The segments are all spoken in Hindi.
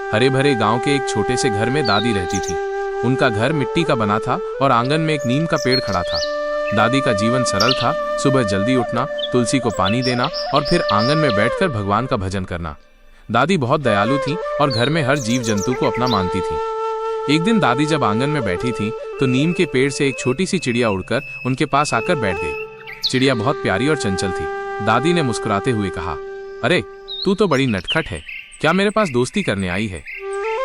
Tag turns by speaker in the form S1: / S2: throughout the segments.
S1: हरे भरे गांव के एक छोटे से घर में दादी रहती थी। उनका घर मिट्टी का बना था और आंगन में एक नीम का पेड़ खड़ा था। दादी का जीवन सरल था। सुबह जल्दी उठना, तुलसी को पानी देना और फिर आंगन में बैठकर भगवान का भजन करना। दादी बहुत दयालु थी और घर में हर जीव जंतु को अपना मानती थी। एक दिन दादी जब आंगन में बैठी थी तो नीम के पेड़ से एक छोटी सी चिड़िया उड़कर उनके पास आकर बैठ गई। चिड़िया बहुत प्यारी और चंचल थी। दादी ने मुस्कुराते हुए कहा, अरे तू तो बड़ी नटखट है, क्या मेरे पास दोस्ती करने आई है?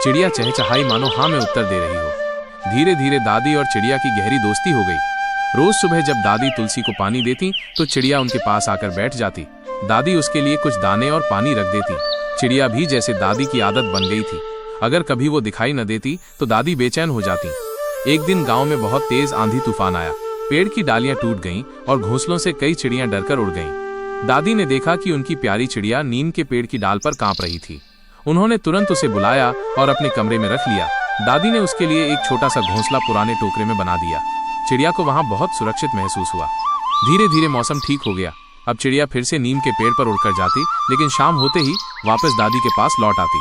S1: चिड़िया चहचहाई मानो हाँ में उत्तर दे रही हो। धीरे धीरे दादी और चिड़िया की गहरी दोस्ती हो गई। रोज सुबह जब दादी तुलसी को पानी देती तो चिड़िया उनके पास आकर बैठ जाती। दादी उसके लिए कुछ दाने और पानी रख देती। चिड़िया भी जैसे दादी की आदत बन गई थी। अगर कभी वो दिखाई न देती तो दादी बेचैन हो जाती। एक दिन गांव में बहुत तेज आंधी तूफान आया। पेड़ की डालियां टूट गईं और घोंसलों से कई चिड़ियां डरकर उड़ गईं। दादी ने देखा कि उनकी प्यारी चिड़िया नीम के पेड़ की डाल पर कांप रही थी। उन्होंने तुरंत उसे बुलाया और अपने कमरे में रख लिया। दादी ने उसके लिए एक छोटा सा घोंसला पुराने टोकरे में बना दिया। चिड़िया को वहां बहुत सुरक्षित महसूस हुआ। धीरे धीरे मौसम ठीक हो गया। अब चिड़िया फिर से नीम के पेड़ पर उड़कर जाती, लेकिन शाम होते ही वापस दादी के पास लौट आती।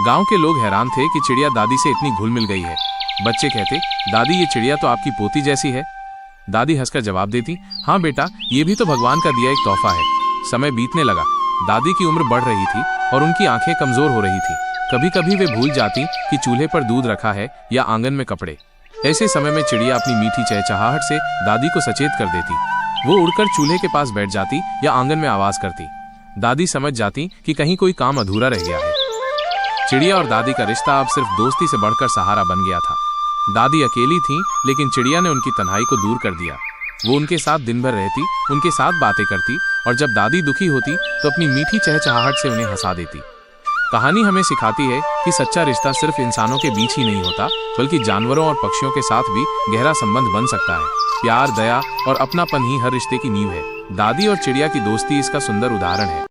S1: गांव के लोग हैरान थे कि चिड़िया दादी से इतनी घुल मिल गई है। बच्चे कहते, दादी ये चिड़िया तो आपकी पोती जैसी है। दादी हंसकर जवाब देती, हाँ बेटा, ये भी तो भगवान का दिया एक तोहफा है। समय बीतने लगा। दादी की उम्र बढ़ रही थी और उनकी आंखें कमजोर हो रही थी। कभी कभी वे भूल जाती कि चूल्हे पर दूध रखा है या आंगन में कपड़े। ऐसे समय में चिड़िया अपनी मीठी चहचहाहट से दादी को सचेत कर देती। वो उड़कर चूल्हे के पास बैठ जाती या आंगन में आवाज करती। दादी समझ जाती कि कहीं कोई काम अधूरा रह गया है। चिड़िया और दादी का रिश्ता अब सिर्फ दोस्ती से बढ़कर सहारा बन गया था। दादी अकेली थी, लेकिन चिड़िया ने उनकी तन्हाई को दूर कर दिया। वो उनके साथ दिन भर रहती, उनके साथ बातें करती और जब दादी दुखी होती तो अपनी मीठी चहचहाहट से उन्हें हंसा देती। कहानी हमें सिखाती है कि सच्चा रिश्ता सिर्फ इंसानों के बीच ही नहीं होता, बल्कि जानवरों और पक्षियों के साथ भी गहरा संबंध बन सकता है। प्यार, दया और अपनापन ही हर रिश्ते की नींव है। दादी और चिड़िया की दोस्ती इसका सुंदर उदाहरण है।